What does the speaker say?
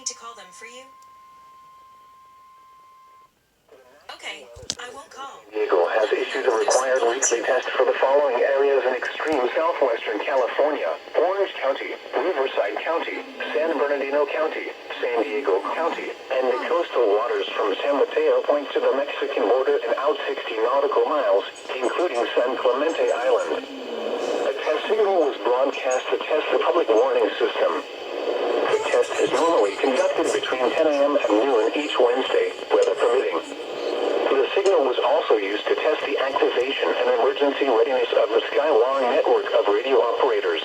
me to call them for you? Okay, I won't call. Diego has issued a required weekly test for the following areas in extreme southwestern California: Orange County, Riverside County, San Bernardino County, San Diego County, and the coastal waters from San Mateo Point to the Mexican border and out 60 nautical miles, including San Clemente Island. A test signal was broadcast to test the public warning system. The test is normally conducted between 10 a.m. and noon each Wednesday, weather permitting. The signal was also used to test the activation and emergency readiness of the Skywire network of radio operators.